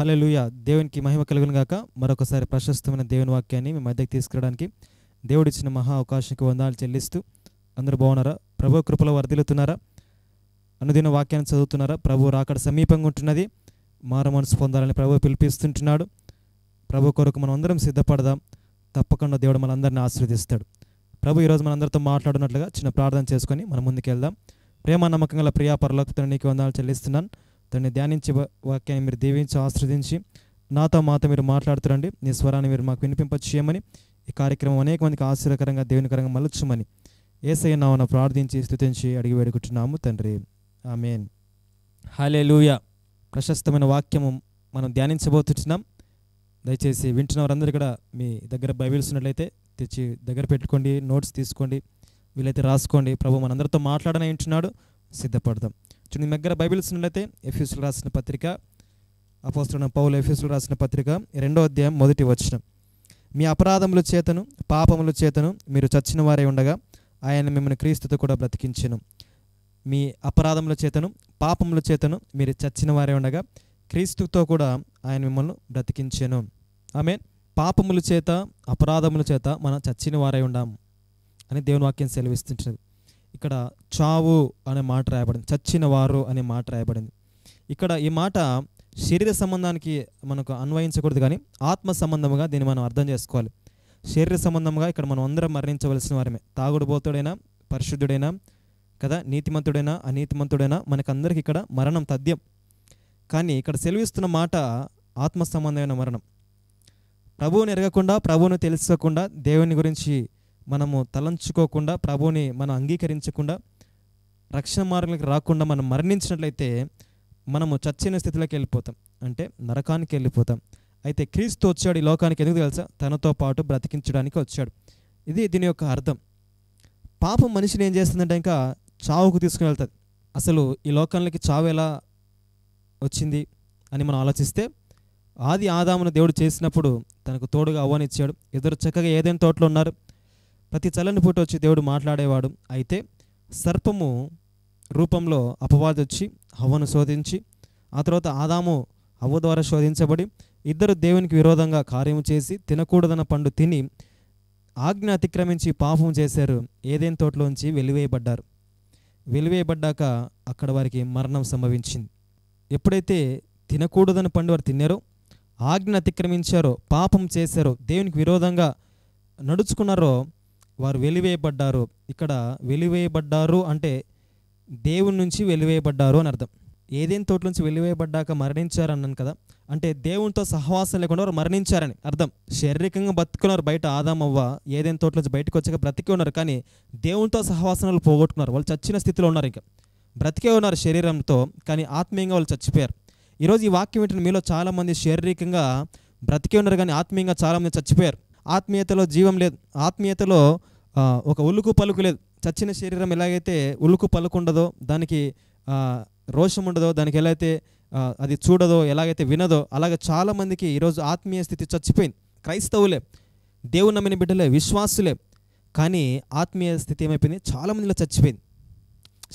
హల్లెలూయా. దేవునికి మహిమ కలుగును గాక. మరొకసారి ప్రశస్తమైన దేవుని వాక్యాన్ని మీ మధ్యకి తీసుకురావడానికి దేవుడిచ్చిన మహా అవకాశానికి వందనాలు చెల్లిస్తూ, అందరూ బాగున్నారా? ప్రభు కృపలో వర్ధిల్లుతున్నారా? అనుదిన వాక్యాన్ని చదువుతున్నారా? ప్రభు రాకడ సమీపంగా ఉంటున్నది. మారు మనసు పొందాలని ప్రభు పిలిపిస్తుంటున్నాడు. ప్రభు కొరకు మనం అందరం సిద్ధపడదాం. తప్పకుండా దేవుడు మనందరినీ ఆశీర్వదిస్తాడు. ప్రభు ఈరోజు మనందరితో మాట్లాడినట్లుగా చిన్న ప్రార్థన చేసుకొని మనం ముందుకు వెళ్దాం. ప్రేమ నమ్మకం గల ప్రియా పరలోకపుత్రుడా, నీకు వందనాలు చెల్లిస్తున్నాను. దాన్ని ధ్యానించే వాక్యాన్ని మీరు దీవించి ఆశీర్వదించి నాతో మాతో మీరు మాట్లాడుతురండి. నీ స్వరాన్ని మీరు మాకు వినిపింపచేయమని, ఈ కార్యక్రమం అనేక మందికి ఆశీర్వకరంగా దేవునికరంగా మలుచుమని యేసయ్య నామమున ప్రార్థించి స్తుతించి అడిగి వేడుకుంటున్నాము తండ్రి. ఆమేన్. హల్లెలూయా. ప్రశస్తమైన వాక్యము మనం ధ్యానించబోతున్నాం. దయచేసి వింటున్న వారందరూ కూడా మీ దగ్గర బైబిల్స్ ఉన్నట్లయితే తెచ్చి దగ్గర పెట్టుకోండి, నోట్స్ తీసుకోండి, వీలైతే రాసుకోండి. ప్రభు మనందరితో మాట్లాడని వింటున్నాడు. సిద్ధపడదాం. చూడండి, మీ దగ్గర బైబిల్స్ ఉన్నట్లయితే ఎఫెసీయులకు రాసిన పత్రిక, అపోస్తలుడైన పౌలు ఎఫెసీయులకు రాసిన పత్రిక 2వ అధ్యాయం 1వ వచనం. మీ అపరాధముల చేతను పాపముల చేతను మీరు చచ్చిన వారై ఉండగా ఆయన మిమ్మల్ని క్రీస్తుతో కూడా బ్రతికించెను. మీ అపరాధముల చేతను పాపముల చేతను మీరు చచ్చిన వారై ఉండగా క్రీస్తుతో కూడా ఆయన మిమ్మల్ని బ్రతికించెను. ఆమేన్. పాపముల చేత అపరాధముల చేత మనం చచ్చిన వారై ఉండాము అని దేవుని వాక్యం సెలవిస్తుంటుంది. ఇక్కడ చావు అనే మాట రాయబడింది, చచ్చిన వారు అనే మాట రాయబడింది. ఇక్కడ ఈ మాట శరీర సంబంధానికి మనకు అన్వయించకూడదు, కానీ ఆత్మ సంబంధముగా దీన్ని మనం అర్థం చేసుకోవాలి. శరీర సంబంధంగా ఇక్కడ మనం అందరం మరణించవలసిన వారమే. తాగుడుబోతుడైనా పరిశుద్ధుడైనా కదా, నీతిమంతుడైనా అనీతిమంతుడైనా మనకందరికి ఇక్కడ మరణం తథ్యం. కానీ ఇక్కడ సెలవిస్తున్న మాట ఆత్మ సంబంధమైన మరణం. ప్రభువుని ఎరగకుండా, ప్రభువుని తెలుసుకోకుండా, దేవుని గురించి మనము తలంచుకోకుండా, ప్రభువుని మనం అంగీకరించకుండా, రక్షణ మార్గానికి రాకుండా మనం మరణించినట్లయితే మనము చచ్చిన స్థితిలోకి వెళ్ళిపోతాం, అంటే నరకానికి వెళ్ళిపోతాం. అయితే క్రీస్తు వచ్చాడు ఈ లోకానికి ఎందుకు తెలుసా? తనతో పాటు బ్రతికించడానికి వచ్చాడు. ఇది దీని యొక్క అర్థం. పాపం మనిషిని ఏం చేస్తుందంటే ఇంకా చావుకు తీసుకుని వెళ్తుంది. అసలు ఈ లోకానికి చావు ఎలా వచ్చింది అని మనం ఆలోచిస్తే, ఆది ఆదామును దేవుడు చేసినప్పుడు తనకు తోడుగా అవ్వనిచ్చాడు. ఇద్దరు చక్కగా ఏదైనా తోటలో ఉన్నారు. ప్రతి చల్లని పూట వచ్చి దేవుడు మాట్లాడేవాడు. అయితే సర్పము రూపంలో అపవాది వచ్చి హవ్వను శోధించి, ఆ తర్వాత ఆదాము హవ్వ ద్వారా శోధించబడి ఇద్దరు దేవునికి విరోధంగా కార్యము చేసి తినకూడదన్న పండు తిని ఆజ్ఞ అతిక్రమించి పాపం చేశారు. ఏదైనా తోటలోంచి వెలివేయబడ్డారు. వెలివేయబడ్డాక అక్కడ వారికి మరణం సంభవించింది. ఎప్పుడైతే తినకూడదని పండు వారు తిన్నారో, ఆజ్ఞ అతిక్రమించారో, పాపం చేశారో, దేవునికి విరోధంగా నడుచుకున్నారో వారు వెలివేయబడ్డారు. ఇక్కడ వెలివేయబడ్డారు అంటే దేవుని నుంచి వెలివేయబడ్డారు అని అర్థం. ఏదైనా తోట నుంచి వెలివేయబడ్డాక మరణించారన్నాను కదా, అంటే దేవునితో సహవాసం లేకుండా వారు మరణించారని అర్థం. శారీరకంగా బతుకున్నారు బయట, ఆదామవ్వ ఏదైనా తోట నుంచి బయటకు వచ్చాక బ్రతికే ఉన్నారు, కానీ దేవునితో సహవాసనాలు పోగొట్టుకున్నారు. వాళ్ళు చచ్చిన స్థితిలో ఉన్నారు. ఇంకా బ్రతికే ఉన్నారు శరీరంతో, కానీ ఆత్మీయంగా వాళ్ళు చచ్చిపోయారు. ఈరోజు ఈ వాక్యం ఏంటంటే, మీలో చాలామంది శారీరకంగా బ్రతికే ఉన్నారు, కానీ ఆత్మీయంగా చాలామంది చచ్చిపోయారు. ఆత్మీయతలో జీవం లేదు, ఆత్మీయతలో ఒక ఉలుకు పలుకు లేదు. చచ్చిన శరీరం ఎలాగైతే ఉలుకు పలుకు ఉండదో, దానికి రోషం ఉండదో, దానికి ఎలా అయితే అది చూడదో, ఎలాగైతే వినదో, అలాగే చాలామందికి ఈరోజు ఆత్మీయ స్థితి చచ్చిపోయింది. క్రైస్తవులే, దేవుని నమ్మిన బిడ్డలే, విశ్వాసులే, కానీ ఆత్మీయ స్థితి ఏమైపోయింది? చాలామందిలో చచ్చిపోయింది.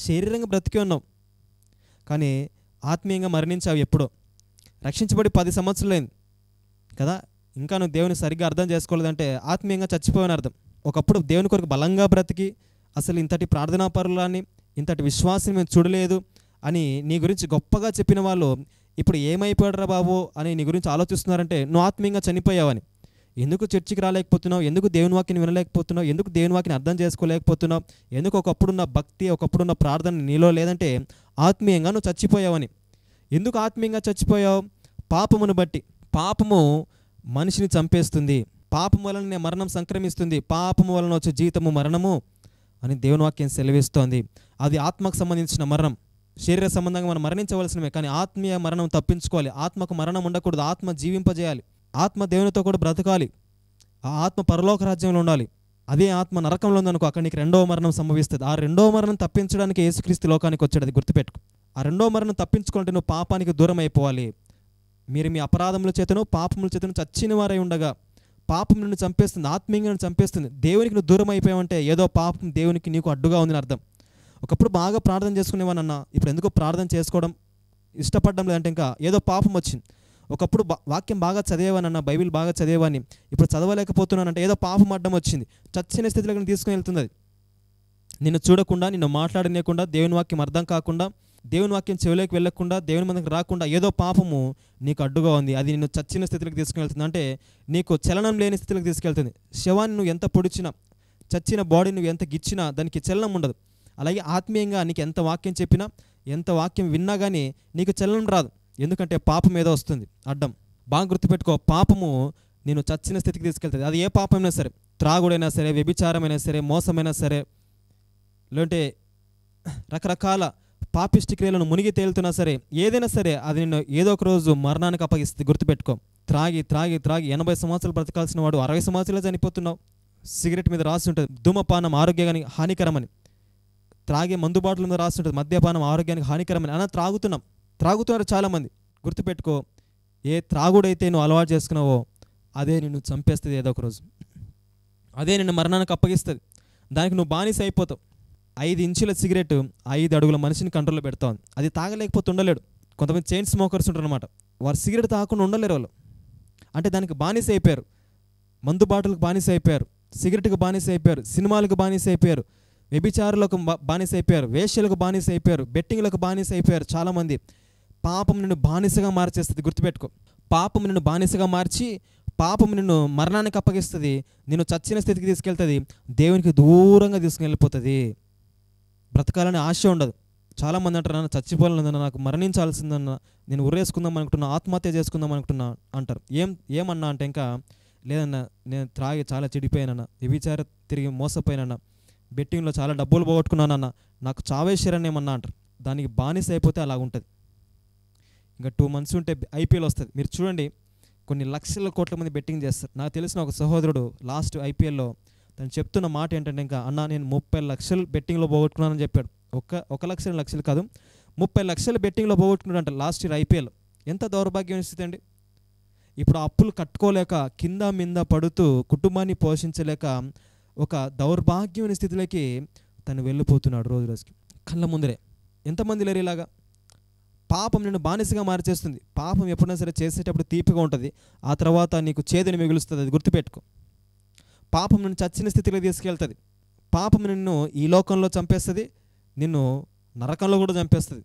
శరీరంగా బ్రతికే ఉన్నాం, కానీ ఆత్మీయంగా మరణించావు ఎప్పుడో. రక్షించబడి 10 సంవత్సరాలైంది కదా, ఇంకా నువ్వు దేవుని సరిగ్గా అర్థం చేసుకోలేదంటే ఆత్మీయంగా చచ్చిపోవని అర్థం. ఒకప్పుడు దేవుని కొరకు బలంగా బ్రతికి అసలు ఇంతటి ప్రార్థనాపరులని, ఇంతటి విశ్వాసం మేము చూడలేదు అని నీ గురించి గొప్పగా చెప్పిన వాళ్ళు ఇప్పుడు ఏమైపోయాడురా బాబు అని నీ గురించి ఆలోచిస్తున్నారంటే నువ్వు ఆత్మీయంగా చనిపోయావని. ఎందుకు చర్చికి రాలేకపోతున్నావు? ఎందుకు దేవుని వాక్యాన్ని వినలేకపోతున్నావు? ఎందుకు దేవుని వాక్యాన్ని అర్థం చేసుకోలేకపోతున్నావు? ఎందుకు ఒకప్పుడున్న భక్తి, ఒకప్పుడున్న ప్రార్థన నీలో లేదంటే ఆత్మీయంగా నువ్వు చచ్చిపోయావని. ఎందుకు ఆత్మీయంగా చచ్చిపోయావు? పాపమును బట్టి. పాపము మనిషిని చంపేస్తుంది, పాపం వలన మరణం సంక్రమిస్తుంది, పాపము వలన వచ్చే జీవితము మరణము అని దేవుని వాక్యం సెలవిస్తోంది. అది ఆత్మకు సంబంధించిన మరణం. శరీర సంబంధంగా మనం మరణించవలసినమే, కానీ ఆత్మీయ మరణం తప్పించుకోవాలి. ఆత్మకు మరణం ఉండకూడదు, ఆత్మ జీవింపజేయాలి. ఆత్మ దేవునితో కూడా బ్రతకాలి. ఆ ఆత్మ పరలోక రాజ్యంలో ఉండాలి. అదే ఆత్మ నరకంలో ఉందనుకో, అక్కడ నీకు రెండవ మరణం సంభవిస్తుంది. ఆ రెండవ మరణం తప్పించడానికి యేసుక్రీస్తు లోకానికి వచ్చాడు, అది గుర్తుపెట్టుకో. ఆ రెండవ మరణం తప్పించుకుంటే నువ్వు పాపానికి దూరం అయిపోవాలి. మీరు మీ అపరాధముల చేతను పాపముల చేతను చచ్చిన వారై ఉండగా, పాపం నిన్ను చంపేస్తుంది, ఆత్మీయంగా నిన్ను చంపేస్తుంది. దేవునికి నువ్వు దూరం అయిపోయావంటే ఏదో పాపం దేవునికి నీకు అడ్డుగా ఉందని అర్థం. ఒకప్పుడు బాగా ప్రార్థన చేసుకునేవానన్నా, ఇప్పుడు ఎందుకో ప్రార్థన చేసుకోవడం ఇష్టపడడం లేదంటే ఇంకా ఏదో పాపం వచ్చింది. ఒకప్పుడు వాక్యం బాగా చదివేవానన్న, బైబిల్ బాగా చదివేవాన్ని, ఇప్పుడు చదవలేకపోతున్నానంటే ఏదో పాపం అడ్డం వచ్చింది, చచ్చిన స్థితిలోకి తీసుకుని వెళ్తుంది. అది నిన్ను చూడకుండా, నిన్ను మాట్లాడనీయకుండా, దేవుని వాక్యం అర్థం కాకుండా, దేవుని వాక్యం చెవిలోకి వెళ్ళకుండా, దేవుని మందికి రాకుండా ఏదో పాపము నీకు అడ్డుగా ఉంది. అది నిన్ను చచ్చిన స్థితిలోకి తీసుకువెళ్తుంది. అంటే నీకు చలనం లేని స్థితిలోకి తీసుకెళ్తుంది. శవాన్ని నువ్వు ఎంత పొడిచినా, చచ్చిన బాడీ నువ్వు ఎంత గిచ్చినా దానికి చలనం ఉండదు. అలాగే ఆత్మీయంగా నీకు ఎంత వాక్యం చెప్పినా, ఎంత వాక్యం విన్నా కానీ నీకు చలనం రాదు. ఎందుకంటే పాపం ఏదో వస్తుంది అడ్డం. బాగా గుర్తుపెట్టుకో, పాపము నేను చచ్చిన స్థితికి తీసుకెళ్తుంది. అది ఏ పాపమైనా సరే, త్రాగుడైనా సరే, వ్యభిచారమైనా సరే, మోసమైనా సరే, లేదంటే రకరకాల పాపిష్టి క్రియలను మునిగి తేలుతున్నా సరే, ఏదైనా సరే అది నిన్ను ఏదో ఒక రోజు మరణానికి అప్పగిస్తుంది. గుర్తుపెట్టుకో. త్రాగి 80 సంవత్సరాలు బ్రతకాల్సిన వాడు 60 సంవత్సరాలు చనిపోతున్నావు. సిగరెట్ మీద రాసి ఉంటుంది ధూమపానం ఆరోగ్యానికి హానికరమని, త్రాగే మందు బాటల మీద రాసి ఉంటుంది మద్యపానం ఆరోగ్యానికి హానికరమని. అలా త్రాగుతున్నారు చాలామంది. గుర్తుపెట్టుకో, ఏ త్రాగుడైతే నువ్వు అలవాటు చేసుకున్నావో అదే నిన్ను చంపేస్తుంది ఏదో ఒక రోజు. అదే నిన్ను మరణానికి అప్పగిస్తుంది. దానికి నువ్వు బానిస అయిపోతావు. 5 ఇంచుల సిగరెట్ 5 అడుగుల మనిషిని కంట్రోల్లో పెడతావు. అది తాగలేకపోతే ఉండలేడు. కొంతమంది చైన్ స్మోకర్స్ ఉంటారు అనమాట. వారు సిగరెట్ తాగకుండా ఉండలేరు వాళ్ళు. అంటే దానికి బానిస అయిపోయారు. మందు బాటలకు బానిస అయిపోయారు, సిగరెట్కి బానిస అయిపోయారు, సినిమాలకు బానిస అయిపోయారు, వ్యభిచారులకు బానిస అయిపోయారు, వేశ్యలకు బానిస అయిపోయారు, బెట్టింగ్లకు బానిస అయిపోయారు. చాలామంది పాపం నిన్ను బానిసగా మార్చేస్తుంది. గుర్తుపెట్టుకో, పాపం నిన్ను బానిసగా మార్చి పాపం నిన్ను మరణానికి అప్పగిస్తుంది. నిన్ను చచ్చిన స్థితికి తీసుకెళ్తుంది. దేవునికి దూరంగా తీసుకుని వెళ్ళిపోతుంది. బ్రతకాలని ఆశ ఉండదు. చాలామంది అంటారు, నన్ను చచ్చిపోవాలన్నా, నాకు మరణించాల్సిందన్నా, నేను ఉరేసుకుందాం అనుకుంటున్నా, ఆత్మహత్య చేసుకుందాం అనుకుంటున్నా అంటారు. ఏమన్నా అంటే ఇంకా లేదన్నా, నేను త్రాగి చాలా చెడిపోయానన్నా, వ్యభిచార తిరిగి మోసపోయానన్నా, బెట్టింగ్లో చాలా డబ్బులు పోగొట్టుకున్నానన్నా, నాకు చావేశ్వరని ఏమన్నా అంటారు. దానికి బానిస అయిపోతే అలా ఉంటుంది. ఇంకా 2 months ఉంటే IPL వస్తుంది. మీరు చూడండి, కొన్ని లక్షల కోట్ల మంది బెట్టింగ్ చేస్తారు. నాకు తెలిసిన ఒక సహోదరుడు లాస్ట్ IPLలో తను చెప్తున్న మాట ఏంటంటే, ఇంకా అన్న నేను 30 లక్షలు బెట్టింగ్లో పోగొట్టుకున్నానని చెప్పాడు. 1 లక్షలు కాదు, 30 లక్షలు బెట్టింగ్లో పోగొట్టుకున్నాడంట లాస్ట్ ఇయర్ IPL. ఎంత దౌర్భాగ్యం స్థితి అండి. ఇప్పుడు అప్పులు కట్టుకోలేక కింద మింద పడుతూ కుటుంబాన్ని పోషించలేక ఒక దౌర్భాగ్యమైన స్థితిలోకి తను వెళ్ళిపోతున్నాడు రోజు రోజుకి. కళ్ళ ముందరే ఎంతమంది లేరు ఇలాగా. పాపం నిన్ను బానిసగా మార్చేస్తుంది. పాపం ఎప్పుడైనా సరే చేసేటప్పుడు తీపిగా ఉంటుంది, ఆ తర్వాత నీకు చేదుని మిగులుస్తుంది. అది గుర్తుపెట్టుకో. పాపం నిన్ను చచ్చిన స్థితిలో తీసుకెళ్తుంది. పాపం నిన్ను ఈ లోకంలో చంపేస్తుంది, నిన్ను నరకంలో కూడా చంపేస్తుంది.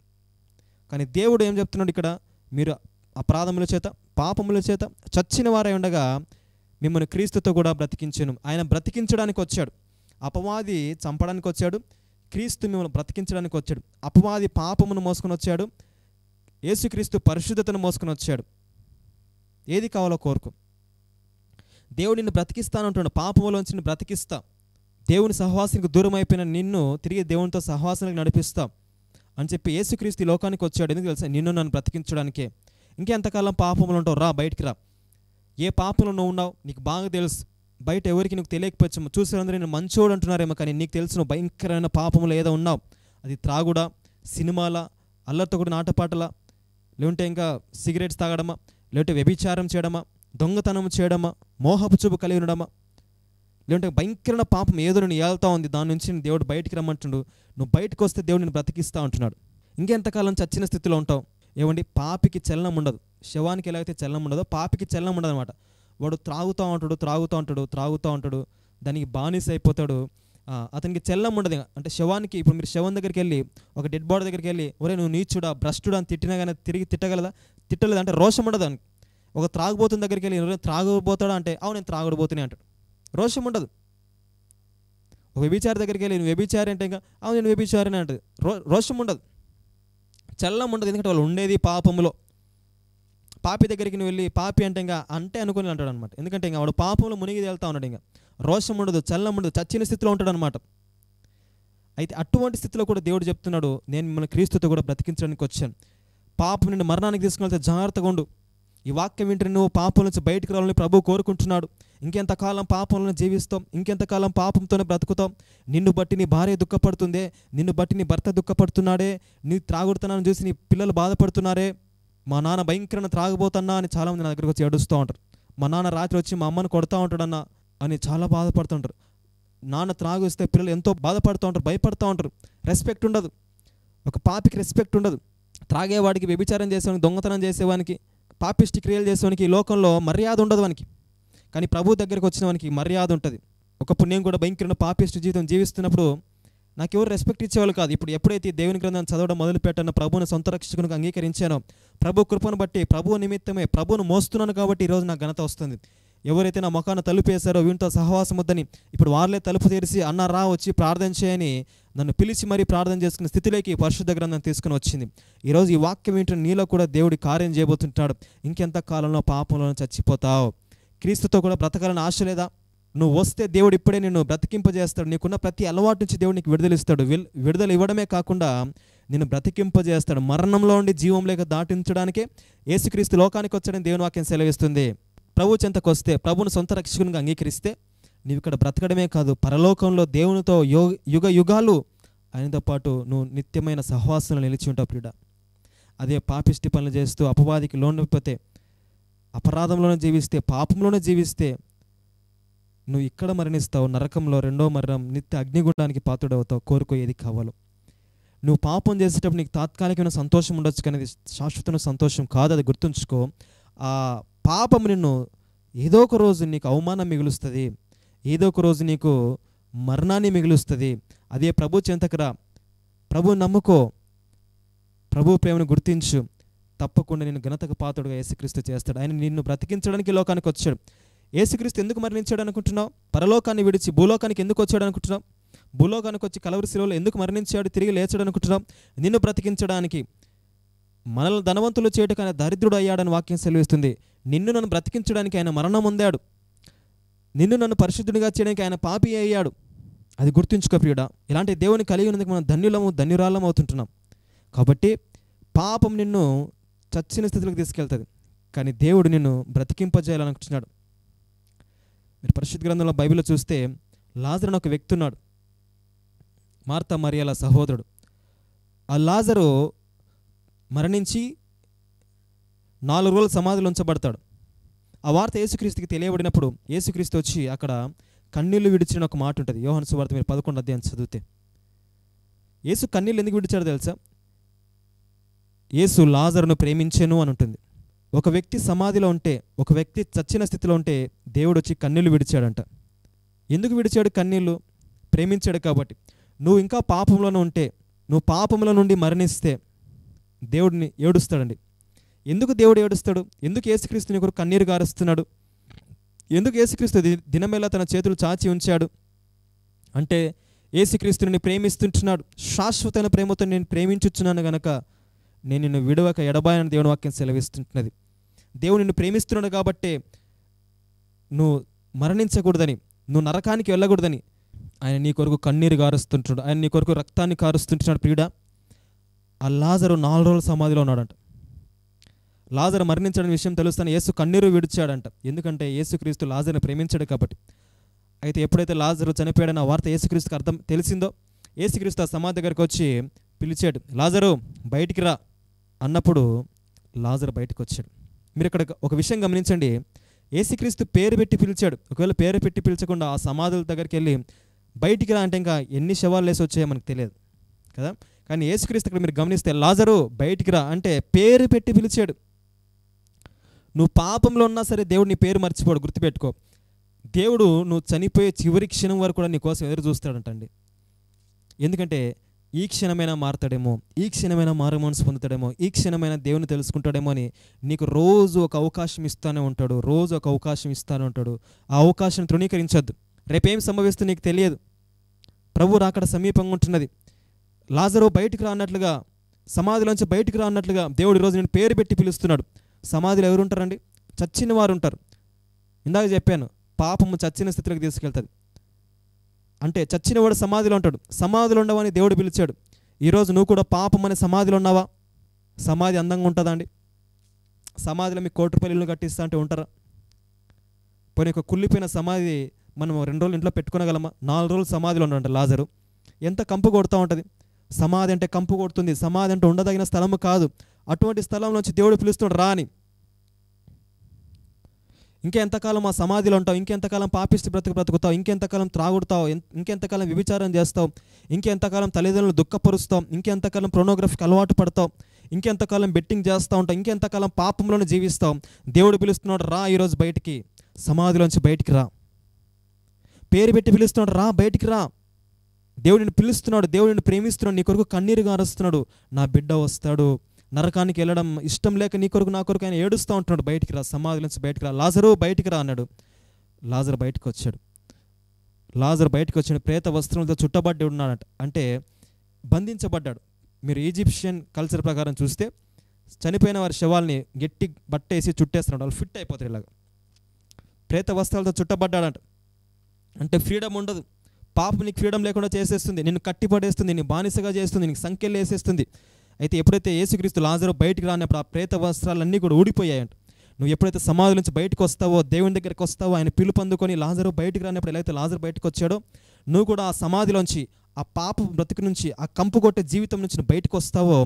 కానీ దేవుడు ఏం చెప్తున్నాడు ఇక్కడ, మీరు అపరాధముల చేత పాపముల చేత చచ్చిన వారై ఉండగా మిమ్మల్ని క్రీస్తుతో కూడా బ్రతికించెను. ఆయన బ్రతికించడానికి వచ్చాడు. అపవాది చంపడానికి వచ్చాడు, క్రీస్తు మిమ్మల్ని బ్రతికించడానికి వచ్చాడు. అపవాది పాపమును మోసుకొని వచ్చాడు, యేసుక్రీస్తు పరిశుద్ధతను మోసుకొని వచ్చాడు. ఏది కావాలో కోరుకో. దేవుడు నిన్ను బ్రతికిస్తానంటున్నాడు. పాపములోంచి నిన్ను బ్రతికిస్తా, దేవుని సహవాసానికి దూరం అయిపోయిన నిన్ను తిరిగి దేవునితో సహవాసానికి నడిపిస్తా అని చెప్పి యేసుక్రీస్తు ఈ లోకానికి వచ్చాడు. ఎందుకు తెలుసా? నిన్ను నన్ను బ్రతికించడానికే. ఇంకెంతకాలం పాపములు ఉంటావు? రా, బయటికి రా. ఏ పాపంలో నువ్వు ఉన్నావు నీకు బాగా తెలుసు. బయట ఎవరికి నీకు తెలియకపోవచ్చు. చూసేవారందరూ నేను మంచోడు అంటున్నారేమో, కానీ నీకు తెలుసు నువ్వు భయంకరమైన పాపములు ఏదో ఉన్నావు. అది త్రాగుడా, సినిమాల, అల్లరితో కూడా ఆటపాటలా, లేకుంటే ఇంకా సిగరెట్స్ తాగడమా, లేకుంటే వ్యభిచారం చేయడమా, దొంగతనం చేయడమా, మోహపు చూపు కలిగి ఉండడమా, లేదంటే భయంకరమైన పాపం ఏదో నేను ఏళ్తా ఉంది, దాని నుంచి దేవుడు బయటికి రమ్మంటున్నాడు. నువ్వు బయటకు వస్తే దేవుడు నేను బ్రతికిస్తా అంటున్నాడు. ఇంకెంతకాలం చచ్చిన స్థితిలో ఉంటావు? ఏమండి, పాపికి చలనం ఉండదు. శవానికి ఎలా అయితే చలనం ఉండదో పాపికి చలనం ఉండదు అనమాట. వాడు త్రాగుతూ ఉంటాడు, దానికి బానిస అయిపోతాడు. అతనికి చలనం ఉండదు. అంటే శవానికి, ఇప్పుడు మీరు శవం దగ్గరికి వెళ్ళి, ఒక డెడ్ బాడీ దగ్గరికి వెళ్ళి, ఒరే నువ్వు నీచుడా, భ్రష్టుడా అని తిట్టినా కానీ తిరిగి తిట్టగలదా? తిట్టలేదు. అంటే రోషం ఉండదు అని. ఒక త్రాగుబోతున్న దగ్గరికి వెళ్ళి త్రాగుబోతాడా అంటే, అవును నేను త్రాగుడుబోతున్నా అంటాడు. రోషం ఉండదు. ఒక వ్యభిచారి దగ్గరికి వెళ్ళి నువ్వు వ్యభిచారి అంటే, ఇంకా అవును నేను వ్యభిచారిని అంటది. రోషం ఉండదు, చల్లం ఉండదు. ఎందుకంటే వాళ్ళు ఉండేది పాపములో. పాపి దగ్గరికి నువ్వు వెళ్ళి పాపి అంటే ఇంకా అంటే అనుకుని అంటాడు అనమాట. ఎందుకంటే ఇంకా వాడు పాపంలో మునిగి తేలుతా ఉన్నాడు. ఇంకా రోషం ఉండదు, చల్లం ఉండదు, చచ్చిన స్థితిలో ఉంటాడు అనమాట. అయితే అటువంటి స్థితిలో కూడా దేవుడు చెప్తున్నాడు, నేను మిమ్మల్ని క్రీస్తుతో కూడా బ్రతికించడానికి వచ్చాను. పాపం నిన్ను మరణానికి తీసుకుని వెళ్తే జాగ్రత్తగా ఉండు. ఈ వాక్యం వింటే నువ్వు పాపం నుంచి బయటకు రావాలని ప్రభువు కోరుకుంటున్నాడు. ఇంకెంతకాలం పాపంలో జీవిస్తాం, ఇంకెంతకాలం పాపంతోనే బ్రతుకుతాం. నిన్ను బట్టి నీ భార్య దుఃఖపడుతుందే, నిన్ను బట్టి నీ భర్త దుఃఖపడుతున్నాడే, నీ త్రాగుడుతున్నాను చూసి నీ పిల్లలు బాధపడుతున్నారే. మా నాన్న భయంకరంగా త్రాగబోతున్నా అని చాలామంది నా దగ్గరికి వచ్చి ఏడుస్తూ ఉంటారు. మా నాన్న రాత్రి వచ్చి మా అమ్మని కొడతా ఉంటాడన్నా అని చాలా బాధపడుతుంటారు. నాన్న త్రాగిస్తే పిల్లలు ఎంతో బాధపడుతూ ఉంటారు, భయపడుతూ ఉంటారు. రెస్పెక్ట్ ఉండదు. ఒక పాపికి రెస్పెక్ట్ ఉండదు. త్రాగేవాడికి, వ్యభిచారం చేసేవాడికి, దొంగతనం చేసేవానికి, పాపిష్టి క్రియలు చేసేవానికి ఈ లోకంలో మర్యాద ఉండదు వానికి. కానీ ప్రభు దగ్గరికి వచ్చిన వానికి మర్యాద ఉంటుంది. ఒకప్పుడు నేను కూడా భయంకరమైన పాపిష్టి జీవితం జీవిస్తున్నప్పుడు నాకు ఎవరు రెస్పెక్ట్ ఇచ్చేవాళ్ళు కాదు. ఇప్పుడు ఎప్పుడైతే దేవుని గ్రంథాన్ని చదవడం మొదలుపెట్టానో, ప్రభువుని సొంత రక్షకునిగా అంగీకరించానో, ప్రభు కృపను బట్టి, ప్రభు నిమిత్తమే ప్రభువును మోస్తున్నాను కాబట్టి ఈరోజు నాకు ఘనత వస్తుంది. ఎవరైతే నా ముఖాన తలుపు వేశారో, వీటితో సహవాసం వద్దని ఇప్పుడు వాళ్ళే తలుపు తెరిచి అన్న రా వచ్చి ప్రార్థన చేయని నన్ను పిలిచి మరీ ప్రార్థన చేసుకునే స్థితిలోకి పరిశుద్ధ గ్రంథం తీసుకుని వచ్చింది. ఈరోజు ఈ వాక్యం ఏంటో నీలో కూడా దేవుడి కార్యం చేయబోతుంటాడు. ఇంకెంత కాలంలో పాపంలో చచ్చిపోతావు? క్రీస్తుతో కూడా బ్రతకాలని ఆశ లేదా? నువ్వు వస్తే దేవుడు ఇప్పుడే నిన్ను బ్రతికింపజేస్తాడు. నీకున్న ప్రతి అలవాటు నుంచి దేవుడు నీకు విడుదలిస్తాడు. విడుదల ఇవ్వడమే కాకుండా నిన్ను బ్రతికింపజేస్తాడు. మరణంలో ఉండి జీవంలోకి దాటించడానికే యేసుక్రీస్తు లోకానికి వచ్చాడని దేవుని వాక్యం సెలవిస్తుంది. ప్రభు చెంతకు వస్తే, ప్రభువును సొంత రక్షకునిగా అంగీకరిస్తే నీవు ఇక్కడ బ్రతకడమే కాదు, పరలోకంలో దేవునితో యుగ యుగాలు ఆయనతో పాటు నువ్వు నిత్యమైన సహవాసంలో నిలిచి ఉంటావు ప్రియుడా. అదే పాపిష్టి పనులు చేస్తూ అపవాదికి లోనైపోతే, అపరాధంలోనే జీవిస్తే, పాపంలోనే జీవిస్తే నువ్వు ఇక్కడ మరణిస్తావు. నరకంలో రెండో మరణం, నిత్య అగ్నిగుండానికి పాత్రుడవుతావు. కోరుకో ఏది కావాలో. నువ్వు పాపం చేసేటప్పుడు నీకు తాత్కాలికమైన సంతోషం ఉండొచ్చు, కానీ అది శాశ్వతమైన సంతోషం కాదు. అది గుర్తుంచుకో. ఆ పాపం నిన్ను ఏదో ఒక రోజు నీకు అవమానం మిగులుస్తుంది, ఏదో ఒక రోజు నీకు మరణాన్ని మిగులుస్తుంది. అదే ప్రభు చెంతకురా, ప్రభు నమ్ముకో, ప్రభు ప్రేమను గుర్తించు. తప్పకుండా నేను ఘనతకు పాత్రుడుగా యేసుక్రీస్తు చేస్తాడు. ఆయన నిన్ను బ్రతికించడానికి లోకానికి వచ్చాడు. యేసుక్రీస్తు ఎందుకు మరణించాడు అనుకుంటున్నావు? పరలోకాన్ని విడిచి భూలోకానికి ఎందుకు వచ్చాడు అనుకుంటున్నావు? భూలోకానికి వచ్చి కలవరి శిలువలో ఎందుకు మరణించాడు, తిరిగి లేచాడు అనుకుంటున్నావు? నిన్ను బ్రతికించడానికి, మనల్ని ధనవంతులు చేయడానికి ఆయన దరిద్రుడు అయ్యాడని వాక్యం సెలవిస్తుంది. నిన్ను నన్ను బ్రతికించడానికి ఆయన మరణం పొందాడు. నిన్ను నన్ను పరిశుద్ధుడిగా చేయడానికి ఆయన పాపి అయ్యాడు. అది గుర్తుంచుకో ప్రియుడా. ఇలాంటి దేవుని కలిగి ఉన్నందుకు మనం ధన్యురాళ్ళం అవుతుంటున్నాం. కాబట్టి పాపం నిన్ను చచ్చిన స్థితిలోకి తీసుకెళ్తుంది, కానీ దేవుడు నిన్ను బ్రతికింపజేయాలనుకుంటున్నాడు. మీరు పరిశుద్ధ గ్రంథంలో బైబిల్లో చూస్తే లాజరు అని ఒక వ్యక్తి ఉన్నాడు, మార్తా మరియల సహోదరుడు. ఆ లాజరు మరణించి 4 రోజులు సమాధిలో ఉంచబడతాడు. ఆ వార్త యేసుక్రీస్తుకి తెలియబడినప్పుడు యేసుక్రీస్తు వచ్చి అక్కడ కన్నీళ్లు విడిచిన ఒక మాట ఉంటుంది. యోహాను సువార్త మీరు 11వ అధ్యాయం చదివితే, యేసు కన్నీళ్ళు ఎందుకు విడిచాడో తెలుసా? యేసు లాజరును ప్రేమించెను అని ఉంటుంది. ఒక వ్యక్తి సమాధిలో ఉంటే, ఒక వ్యక్తి చచ్చిన స్థితిలో ఉంటే దేవుడు వచ్చి కన్నీళ్లు విడిచాడంట. ఎందుకు విడిచాడు కన్నీళ్ళు? ప్రేమించాడు కాబట్టి. నువ్వు ఇంకా పాపంలోనే ఉంటే, నువ్వు పాపంలో నుండి మరణిస్తే దేవుడిని ఏడుస్తాడండి. ఎందుకు దేవుడు ఏడుస్తాడు? ఎందుకు యేసుక్రీస్తు నీ కొరకు కన్నీరు గారుస్తున్నాడు? ఎందుకు యేసుక్రీస్తు దినమేలా తన చేతులు చాచి ఉంచాడు అంటే, యేసుక్రీస్తుని ప్రేమిస్తుంటున్నాడు. శాశ్వతమైన ప్రేమతో నేను ప్రేమించుచున్నాను గనక నేను నిన్ను విడవక ఎడబాయని దేవుని వాక్యం సెలవిస్తుంటున్నది. దేవుడు నిన్ను ప్రేమిస్తున్నాడు కాబట్టే నువ్వు మరణించకూడదని, నువ్వు నరకానికి వెళ్ళకూడదని ఆయన నీ కొరకు కన్నీరు గారుస్తుంటున్నాడు. ఆయన నీ కొరకు రక్తాన్ని కారుస్తుంటున్నాడు. ప్రియుడా, ఆ లాజరు 4 రోజుల సమాధిలో ఉన్నాడంట. లాజరు మరణించడం విషయం తెలుస్తాను యేసు కన్నీరు విడిచాడంట. ఎందుకంటే యేసుక్రీస్తు లాజరుని ప్రేమించాడు కాబట్టి. అయితే ఎప్పుడైతే లాజరు చనిపోయాడని ఆ వార్త యేసుక్రీస్తుకి అర్థం తెలిసిందో, యేసుక్రీస్తు ఆ సమాధి దగ్గరికి వచ్చి పిలిచాడు, లాజరు బయటికి రా అన్నప్పుడు లాజరు బయటకు వచ్చాడు. మీరు ఇక్కడ ఒక విషయం గమనించండి, యేసుక్రీస్తు పేరు పెట్టి పిలిచాడు. ఒకవేళ పేరు పెట్టి పిలిచకుండా ఆ సమాధుల దగ్గరికి వెళ్ళి బయటికి రా అంటే ఇంకా ఎన్ని శవాలు లేసి వచ్చాయో మనకు తెలియదు కదా. కానీ యేసుక్రీస్తు ఇక్కడ మీరు గమనిస్తే లాజరు బయటికి రా అంటే పేరు పెట్టి పిలిచాడు. నువ్వు పాపంలో ఉన్నా సరే దేవుడు నీ పేరు మర్చిపోడు. గుర్తుపెట్టుకో, దేవుడు నువ్వు చనిపోయే చివరి క్షణం వరకు కూడా నీ కోసం ఎదురు చూస్తాడంటండి. ఎందుకంటే ఈ క్షణమైనా మారుతాడేమో, ఈ క్షణమైనా మారు మనసు పొందుతాడేమో, ఈ క్షణమైనా దేవుని తెలుసుకుంటాడేమో అని నీకు రోజు ఒక అవకాశం ఇస్తానే ఉంటాడు. రోజు ఒక అవకాశం ఇస్తానే ఉంటాడు. ఆ అవకాశం తృణీకరించొద్దు. రేపేం సంభవిస్తుందో నీకు తెలియదు. ప్రభు రాకడ సమీపంగా ఉంటున్నది. లాజరు బయటికి రా అన్నట్లుగా, సమాధిలోంచి బయటికి రా అన్నట్లుగా దేవుడు ఈరోజు నేను పేరు పెట్టి పిలుస్తున్నాడు. సమాధిలో ఎవరు ఉంటారండి? చచ్చిన వారు ఉంటారు. ఇందాక చెప్పాను, పాపము చచ్చిన స్థితిలోకి తీసుకెళ్తుంది. అంటే చచ్చినవాడు సమాధిలో ఉంటాడు. సమాధిలో ఉండవని దేవుడు పిలిచాడు. ఈరోజు నువ్వు కూడా పాపం అనే సమాధిలో ఉన్నావా? సమాధి అందంగా ఉంటుందా అండి? సమాధిలో మీకు ₹1,00,000 ఇల్లు కట్టిస్తా అంటే ఉంటారా? పోనీ ఒక కుళ్ళిపోయిన సమాధి మనం 2 రోజులు ఇంట్లో పెట్టుకోగలమా? 4 రోజులు సమాధిలో ఉన్నాడు లాజరు. ఎంత కంపు కొడుతూ ఉంటుంది. సమాధి అంటే కంపు కొడుతుంది. సమాధి అంటే ఉండదగిన స్థలము కాదు. అటువంటి స్థలంలోంచి దేవుడు పిలుస్తున్నాడు రా అని. ఇంకెంతకాలం ఆ సమాధిలో ఉంటావు? ఇంకెంతకాలం పాపిష్టి బ్రతుకుతావు? ఇంకెంతకాలం త్రాగుడతావు? ఇంకెంతకాలం వ్యభిచారం చేస్తావు? ఇంకెంతకాలం తల్లిదండ్రులు దుఃఖపరుస్తావు? ఇంకెంతకాలం ప్రోనోగ్రఫీకి అలవాటు పడతావు? ఇంకెంతకాలం బెట్టింగ్ చేస్తూ ఉంటావు, ఇంకెంతకాలం పాపంలోనే జీవిస్తావు. దేవుడు పిలుస్తున్నాడు, రా ఈరోజు బయటికి, సమాధిలోంచి బయటికి రా. పేరు పెట్టి పిలుస్తున్నాడు, రా బయటికి రా. దేవుడిని పిలుస్తున్నాడు, దేవుడిని ప్రేమిస్తున్నాడు, నీ కొరకు కన్నీరు గారుస్తున్నాడు. నా బిడ్డ వస్తాడు, నరకానికి వెళ్ళడం ఇష్టం లేక నీ కొరకు నా కొరకు ఆయన ఏడుస్తూ ఉంటున్నాడు, బయటికి రా, సమాధి నుంచి బయటికి రా, లాజరు బయటికి రా అన్నాడు. లాజరు బయటకు వచ్చాడు. లాజరు బయటకు వచ్చాడు, ప్రేత వస్త్రంతో చుట్టబడి ఉన్నాడట, అంటే బంధించబడ్డాడు. మీరు ఈజిప్షియన్ కల్చర్ ప్రకారం చూస్తే చనిపోయిన వారి శవాల్ని గట్టి బట్టేసి చుట్టేస్తున్నాడు, వాళ్ళు ఫిట్ అయిపోతారు. ఇలాగ ప్రేత వస్త్రాలతో చుట్టబడ్డాడంట. అంటే ఫ్రీడమ్ ఉండదు, పాపం నీకు ఫ్రీడమ్ లేకుండా చేసేస్తుంది, నిన్ను కట్టిపడేస్తుంది, నిన్ను బానిసగా చేస్తుంది, నీకు సంఖ్యలు వేసేస్తుంది. అయితే ఎప్పుడైతే యేసుక్రీస్తు లాజరు బయటికి రానప్పుడు ఆ ప్రేత వస్త్రాలన్నీ కూడా ఊడిపోయాయంట. నువ్వు ఎప్పుడైతే సమాధి నుంచి బయటకు వస్తావో, దేవుని దగ్గరికి వస్తావో, ఆయన పిలుపు అందుకొని లాజరు బయటికి రానప్పుడు ఎలా అయితే లాజరు బయటకు వచ్చాడో, నువ్వు కూడా ఆ సమాధిలోంచి, ఆ పాప బ్రతుకు నుంచి, ఆ కంపు కొట్టే జీవితం నుంచి నువ్వు బయటకు వస్తావో,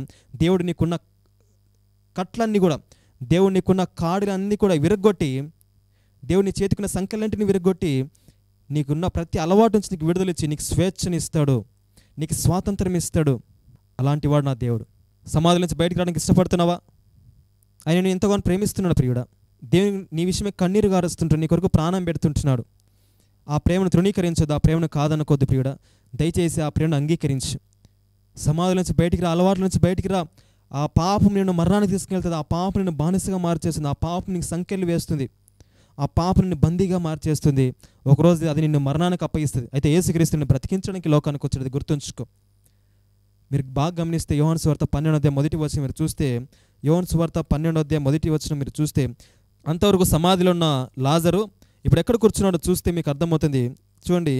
దేవుడు నీకున్న కట్లన్నీ కూడా, దేవుడు నీకున్న కాడులన్నీ కూడా విరగొట్టి, దేవుని చేతికున్న సంఖ్యలంటిని విరగొట్టి, నీకున్న ప్రతి అలవాటు నుంచి నీకు విడుదలిచ్చి నీకు స్వేచ్ఛని ఇస్తాడు, నీకు స్వాతంత్రం ఇస్తాడు. అలాంటి వాడు నా దేవుడు. సమాధి నుంచి బయటకు రావడానికి ఇష్టపడుతున్నావా? ఆయన నేను ఎంతగానో ప్రేమిస్తున్నాడు ప్రియుడా. దేవుని నీ విషయమే కన్నీరు గారుస్తుంటాడు, నీ కొరకు ప్రాణం పెడుతుంటున్నాడు. ఆ ప్రేమను తృణీకరించదు, ఆ ప్రేమను కాదనుకోద్దు ప్రియుడా. దయచేసి ఆ ప్రేమను అంగీకరించు. సమాధి నుంచి బయటికి రా, అలవాట్ల నుంచి బయటికి రా. ఆ పాపం నిన్ను మరణానికి తీసుకెళ్తుంది, ఆ పాపం నిన్ను బానిసగా మార్చేస్తుంది, ఆ పాపం నీకు సంఖ్యలు వేస్తుంది, ఆ పాపం నిన్ను బందీగా మార్చేస్తుంది. ఒకరోజు అది నిన్ను మరణానికి అప్పగిస్తుంది. అయితే యేసుక్రీస్తుని బ్రతికించడానికి లోకానికి వచ్చేది గుర్తుంచుకో. మీరు బాగా గమనిస్తే యోహాను సువార్త 12వ మొదటి వచనం మీరు చూస్తే, యోహాను సువార్త 12వ మొదటి వచనం మీరు చూస్తే, అంతవరకు సమాధిలో ఉన్న లాజరు ఇప్పుడు ఎక్కడ కూర్చున్నాడో చూస్తే మీకు అర్థమవుతుంది. చూడండి,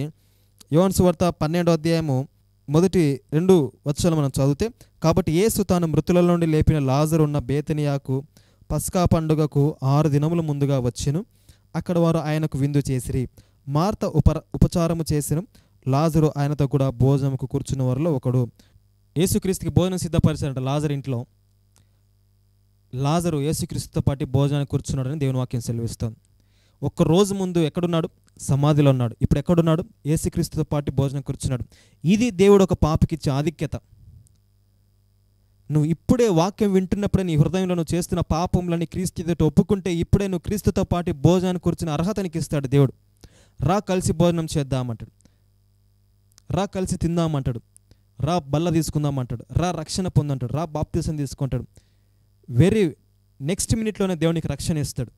యోహాను సువార్త 12వ మొదటి 2 వచనాలు మనం చదివితే, కాబట్టి యేసు తాను మృతుల నుండి లేపిన లాజరు ఉన్న బేతనియాకు పస్కా పండుగకు 6 దినముల ముందుగా వచ్చెను. అక్కడ వారు ఆయనకు విందు చేసిరి. మార్త ఉపచారము చేసిన లాజరు ఆయనతో కూడా భోజనముకు కూర్చున్న వారిలో ఒకడు. యేసుక్రీస్తుకి భోజనం సిద్ధపరిచారంట లాజరు ఇంట్లో. లాజరు యేసుక్రీస్తుతో పాటు భోజనానికి కూర్చున్నాడని దేవుని వాక్యం సెలవిస్తుంది. ఒక్కరోజు ముందు ఎక్కడున్నాడు? సమాధిలో ఉన్నాడు. ఇప్పుడు ఎక్కడున్నాడు? యేసుక్రీస్తుతో పాటు భోజనం కూర్చున్నాడు. ఇది దేవుడు ఒక పాపికిచ్చే ఆధిక్యత. నువ్వు ఇప్పుడే వాక్యం వింటున్నప్పుడే నీ హృదయంలో నువ్వు చేస్తున్న పాపంలని క్రీస్తు ఎదుట ఒప్పుకుంటే, ఇప్పుడే నువ్వు క్రీస్తుతో పాటు భోజనానికి కూర్చున్న అర్హతనికి ఇస్తాడు దేవుడు. రా కలిసి భోజనం చేద్దామంటాడు, రా కలిసి తిందామంటాడు, రా బల్ల తీసుకుందామంటాడు, రా రక్షణ పొందంటాడు, రా బాప్తిసం తీసుకుంటాడు. వెరీ నెక్స్ట్ మినిట్లోనే దేవునికి రక్షణ ఇస్తాడు.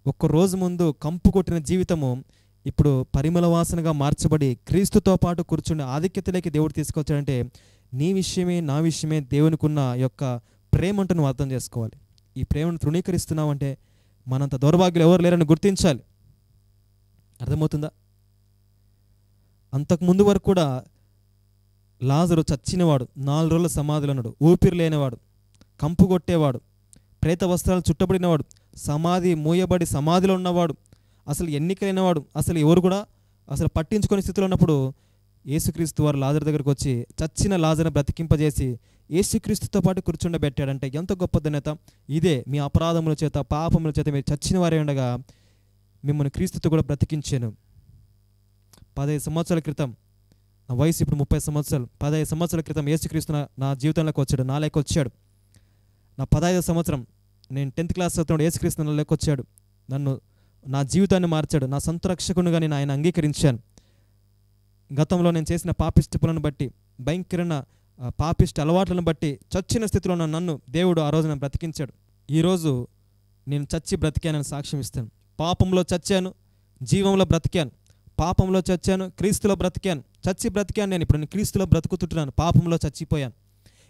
ఒక్కరోజు ముందు కంపు కొట్టిన జీవితము ఇప్పుడు పరిమళ వాసనగా మార్చబడి క్రీస్తుతో పాటు కూర్చుని ఆధిక్యతలోకి దేవుడు తీసుకొచ్చాడంటే, నీ విషయమే నా విషయమే దేవునికి ఉన్న యొక్క ప్రేమ అంటూ నువ్వు అర్థం చేసుకోవాలి. ఈ ప్రేమను తృణీకరిస్తున్నావు అంటే మనంత దౌర్భాగ్యులు ఎవరు లేరని గుర్తించాలి. అర్థమవుతుందా? అంతకుముందు వరకు కూడా లాజరు చచ్చినవాడు, 4 రోజుల సమాధిలో ఉన్నాడు, ఊపిరి లేనివాడు, కంపు కొట్టేవాడు, ప్రేత వస్త్రాలు చుట్టబడినవాడు, సమాధి మూయబడి సమాధిలో ఉన్నవాడు, అసలు ఎన్నికైనవాడు, అసలు ఎవరు కూడా అసలు పట్టించుకునే స్థితిలో ఉన్నప్పుడు యేసుక్రీస్తు వారు లాజరు దగ్గరకు వచ్చి చచ్చిన లాజరును బ్రతికింపజేసి యేసుక్రీస్తుతో పాటు కూర్చుండబెట్టాడంటే ఎంత గొప్ప ధన్యత. ఇదే మీ అపరాధముల చేత పాపముల చేత మీరు చచ్చిన వారే ఉండగా మిమ్మల్ని క్రీస్తుతో కూడా బ్రతికించాను. 15 సంవత్సరాల క్రితం, నా వయసు ఇప్పుడు 30 సంవత్సరాలు, 15 సంవత్సరాల క్రితం యేసుక్రీస్తు నా జీవితంలోకి వచ్చాడు, నా లెక్క వచ్చాడు. నా 15వ సంవత్సరం నేను 10th క్లాస్ చదువుతున్నాడు, యేసుక్రీస్తు నా లెక్క వచ్చాడు, నా జీవితాన్ని మార్చాడు, నా సొంత రక్షకునిగా నేను ఆయన అంగీకరించాను. గతంలో నేను చేసిన పాపిష్టి పనులను బట్టి, భయంకరమైన పాపిష్టి అలవాట్లను బట్టి చచ్చిన స్థితిలో ఉన్న నన్ను దేవుడు ఆ రోజు నన్ను బ్రతికించాడు. ఈరోజు నేను చచ్చి బ్రతికానని సాక్ష్యం ఇస్తాను. పాపంలో చచ్చాను, జీవంలో బ్రతికాను. పాపంలో చచ్చాను, క్రీస్తులో బ్రతికాను. చచ్చి బ్రతికాను. నేను ఇప్పుడు క్రీస్తులో బ్రతుకుతుంటున్నాను, పాపంలో చచ్చిపోయాను.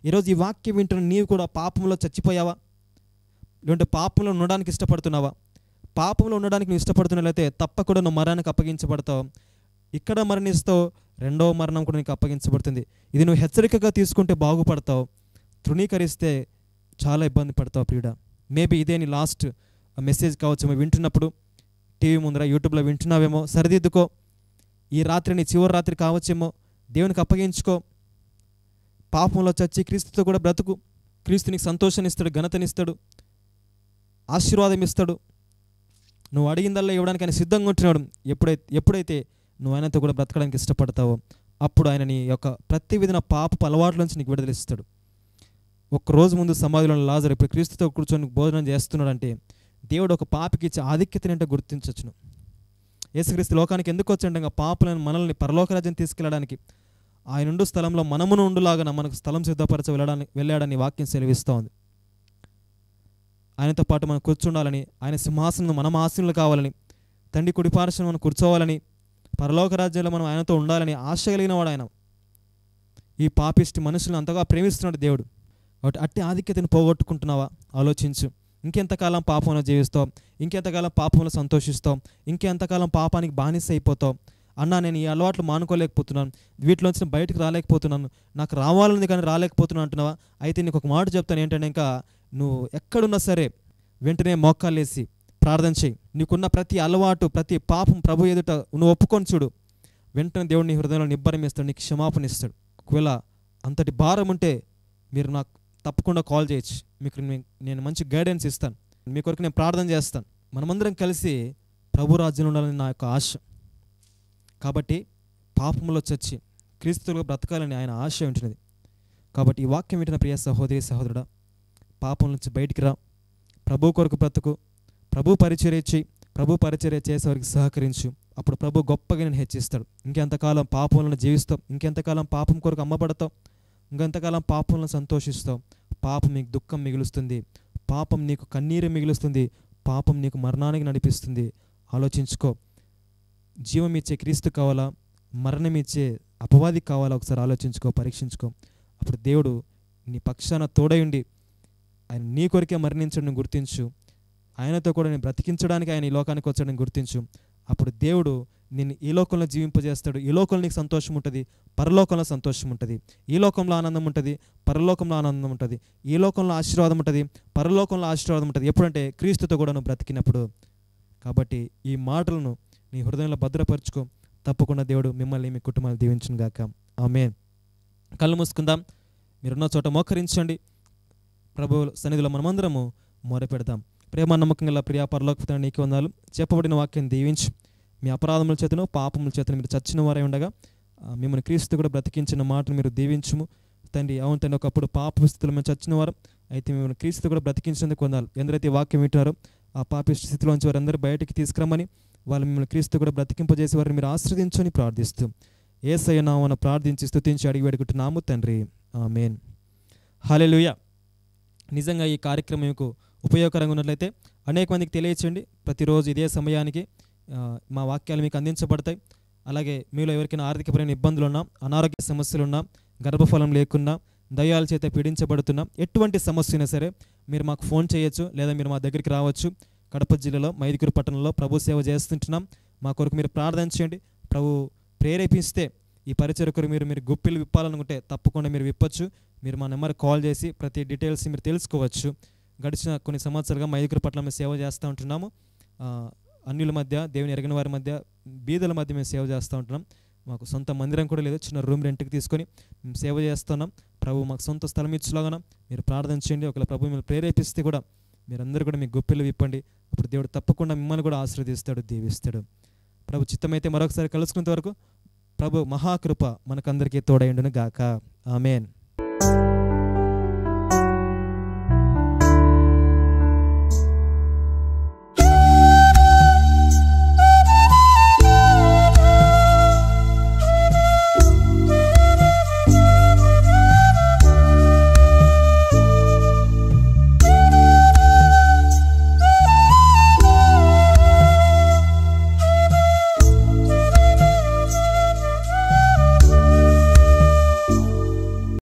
ఈరోజు ఈ వాక్యం వింటున్న నీవు కూడా పాపంలో చచ్చిపోయావా? లేదంటే పాపంలో ఉండడానికి ఇష్టపడుతున్నావా? పాపంలో ఉండడానికి నువ్వు ఇష్టపడుతున్నట్లయితే తప్పకుండా నువ్వు మరణానికి అప్పగించబడతావు. ఇక్కడ మరణిస్తావు, రెండవ మరణం కూడా నీకు అప్పగించబడుతుంది. ఇది నువ్వు హెచ్చరికగా తీసుకుంటే బాగుపడతావు, తృణీకరిస్తే చాలా ఇబ్బంది పడతావు ప్రియుడా. మేబీ ఇదే నీ లాస్ట్ మెసేజ్ కావచ్చు. వింటున్నప్పుడు టీవీ ముందర యూట్యూబ్లో వింటున్నావేమో, సరిదిద్దుకో. ఈ రాత్రి నీ చివరి రాత్రి కావచ్చేమో, దేవునికి అప్పగించుకో. పాపంలో చచ్చి క్రీస్తుతో కూడా బ్రతుకు. క్రీస్తు నీకు సంతోషాన్ని ఇస్తాడు, ఘనతనిస్తాడు, ఆశీర్వాదం ఇస్తాడు. నువ్వు అడిగిందల్లా ఇవ్వడానికి ఆయన సిద్ధంగా ఉంటున్నాడు. ఎప్పుడైతే నువ్వు ఆయనతో కూడా బ్రతకడానికి ఇష్టపడతావో అప్పుడు ఆయన నీ యొక్క ప్రతి విధమైన పాపపు అలవాట్ల నుంచి నీకు విడుదలిస్తాడు. ఒక్కరోజు ముందు సమాధిలో ఉన్న లాజరు ఇప్పుడు క్రీస్తుతో కూర్చొని భోజనం చేస్తున్నాడంటే దేవుడు ఒక పాపికి ఇచ్చే ఆధిక్యతని అంటే గుర్తించవచ్చును. యేసుక్రీస్తు లోకానికి ఎందుకు వచ్చాడంగా పాపులను మనల్ని పరలోక రాజ్యం తీసుకెళ్ళడానికి. ఆయన ఉండు స్థలంలో మనమును ఉండులాగా మనకు స్థలం సిద్ధపరచ వెళ్ళాడని వాక్యం సెలవిస్తోంది. ఆయనతో పాటు మనం కూర్చుండాలని, ఆయన సింహాసనం మనం ఆసీనులు కావాలని, తండ్రి కుడిపార్శ్వన మనం కూర్చోవాలని, పరలోక రాజ్యంలో మనం ఆయనతో ఉండాలని ఆశ కలిగిన వాడు ఆయన. ఈ పాపిష్టి మనుషులను అంతగా ప్రేమిస్తున్నాడు దేవుడు. కాబట్టి అట్టి ఆధిక్యతను పోగొట్టుకుంటున్నావా? ఆలోచించు. ఇంకెంతకాలం పాపంలో జీవిస్తావు? ఇంకెంతకాలం పాపంలో సంతోషిస్తావు? ఇంకెంతకాలం పాపానికి బానిస అయిపోతావు? అన్నా నేను ఈ అలవాట్లు మానుకోలేకపోతున్నాను, వీటిలోంచి బయటకు రాలేకపోతున్నాను, నాకు రావాలని కానీ రాలేకపోతున్నాను అంటున్నావా? అయితే నీకు ఒక మాట చెప్తాను ఏంటంటే, ఇంకా నువ్వు ఎక్కడున్నా సరే వెంటనే మోకాలేసి ప్రార్థన చేయి. నీకున్న ప్రతి అలవాటు, ప్రతి పాపం ప్రభు ఎదుట నువ్వు ఒప్పుకొని చూడు. వెంటనే దేవుడు నీ హృదయంలో నిబ్బరం ఇస్తాడు, నీకు క్షమాపణ ఇస్తాడు. ఒకవేళ అంతటి భారం ఉంటే మీరు నాకు తప్పకుండా కాల్ చేయొచ్చు. మీకు నేను మంచి గైడెన్స్ ఇస్తాను. మీ కొరకు నేను ప్రార్థన చేస్తాను. మనమందరం కలిసి ప్రభు రాజ్యంలో ఉండాలని నా యొక్క ఆశ. కాబట్టి పాపంలో చచ్చి క్రీస్తులో బ్రతకాలని ఆయన ఆశ ఉంటున్నది. కాబట్టి ఈ వాక్యం వింటున్న ప్రియ సహోదరి సహోదరుడా, పాపం నుంచి బయటికి రా, ప్రభు కొరకు బ్రతుకు, ప్రభు పరిచర్య చేయి, ప్రభు పరిచర్య చేసేవారికి సహకరించు. అప్పుడు ప్రభు గొప్పగా నేను హెచ్చిస్తాడు. ఇంకెంతకాలం పాపంలో జీవిస్తావు? ఇంకెంతకాలం పాపం కొరకు అమ్మబడతావు? ఇంకెంతకాలం పాపంలో సంతోషిస్తావు? పాపం నీకు దుఃఖం మిగులుస్తుంది, పాపం నీకు కన్నీరు మిగులుస్తుంది, పాపం నీకు మరణానికి నడిపిస్తుంది. ఆలోచించుకో. జీవం ఇచ్చే క్రీస్తు కావాలా, మరణం ఇచ్చే అపవాది కావాలా? ఒకసారి ఆలోచించుకో, పరీక్షించుకో. అప్పుడు దేవుడు నీ పక్షాన తోడై ఉండి ఆయన నీ కొరికే మరణించడం గుర్తించు. ఆయనతో కూడా నేను బ్రతికించడానికి ఆయన ఈ లోకానికి వచ్చాడని గుర్తించు. అప్పుడు దేవుడు నిన్ను ఈ లోకంలో జీవింపజేస్తాడు. ఈ లోకంలో నీకు సంతోషం ఉంటుంది, పరలోకంలో సంతోషం ఉంటుంది. ఈ లోకంలో ఆనందం ఉంటుంది, పరలోకంలో ఆనందం ఉంటుంది. ఈ లోకంలో ఆశీర్వాదం ఉంటుంది, పరలోకంలో ఆశీర్వాదం ఉంటుంది. ఎప్పుడంటే క్రీస్తుతో కూడా నువ్వు బ్రతికినప్పుడు. కాబట్టి ఈ మాటలను నీ హృదయంలో భద్రపరుచుకో. తప్పకుండా దేవుడు మిమ్మల్ని మీ కుటుంబాన్ని దీవించును గాక. ఆమేన్. కళ్ళు మూసుకుందాం. మీరున్న చోట మోకరించండి. ప్రభు సన్నిధిలో మనమందరము మొరపెడదాం. ప్రేమ నమ్మకం గల ప్రియా పరలోక తండ్రి, నీకు వందనాలు. చెప్పబడిన వాక్యం దీవించు. మీ అపరాధముల చేతను పాపముల చేతను మీరు చచ్చిన వారై ఉండగా మిమ్మల్ని క్రీస్తు కూడా బ్రతికించిన మాటను మీరు దీవించుము తండ్రి. అవును తండ్రి, ఒకప్పుడు పాప స్థితిలో మేము చచ్చిన వారు, అయితే మిమ్మల్ని క్రీస్తు కూడా బ్రతికించినందుకు వందనాలు. ఎందరైతే వాక్యం వింటున్నారో ఆ పాపిష్టి స్థితిలోంచి వారందరూ బయటికి తీసుకురమ్మని, వాళ్ళు మిమ్మల్ని క్రీస్తు కూడా బ్రతికింపజేసి వారిని మీరు ఆశ్రదించని ప్రార్థిస్తూ యేసయ్య నామమున ప్రార్థించి స్తుతించి అడిగి వేడుకుంటున్నాము తండ్రి. ఆమేన్. హల్లెలూయా. నిజంగా ఈ కార్యక్రమం మీకు ఉపయోగకరంగా ఉన్నట్లయితే అనేక మందికి తెలియచేయండి. ప్రతిరోజు ఇదే సమయానికి మా వాక్యాలు మీకు అందించబడతాయి. అలాగే మీలో ఎవరికైనా ఆర్థికపరమైన ఇబ్బందులు ఉన్నా, అనారోగ్య సమస్యలు ఉన్నా, గర్భఫలం లేకున్నా, దయ్యాల చేత పీడించబడుతున్నా, ఎటువంటి సమస్య అయినా సరే మీరు మాకు ఫోన్ చేయొచ్చు, లేదా మీరు మా దగ్గరికి రావచ్చు. కడప జిల్లాలో మైదుకూరు పట్టణంలో ప్రభు సేవ చేస్తుంటున్నాం. మా కొరకు మీరు ప్రార్థన చేయండి. ప్రభు ప్రేరేపిస్తే ఈ పరిచయ కొరకు మీరు గుప్పిలు విప్పాలనుకుంటే తప్పకుండా మీరు విప్పచ్చు. మీరు మా నెంబర్ కాల్ చేసి ప్రతి డీటెయిల్స్ మీరు తెలుసుకోవచ్చు. గడిచిన కొన్ని సంవత్సరాలుగా మైదుకూరు పట్టణంలో సేవ చేస్తూ ఉంటున్నాము. అన్యుల మధ్య, దేవుని ఎరగని వారి మధ్య, బీదల మధ్య మేము సేవ చేస్తూ ఉంటున్నాం. మాకు సొంత మందిరం కూడా లేదు, చిన్న రూమ్ రెంట్కి తీసుకొని మేము సేవ చేస్తున్నాం. ప్రభు మాకు సొంత స్థలం ఇచ్చేలాగా మీరు ప్రార్థన చేయండి. ఒకవేళ ప్రభు మిమ్మల్ని ప్రేరేపిస్తే కూడా మీరందరూ కూడా మీ గుప్పిలు విప్పండి. అప్పుడు దేవుడు తప్పకుండా మిమ్మల్ని కూడా ఆశీర్వదిస్తాడు, దీవిస్తాడు. ప్రభు చిత్తమైతే మరొకసారి కలుసుకునేంత వరకు ప్రభు మహాకృప మనకందరికీ తోడైండును గాక. ఆమేన్.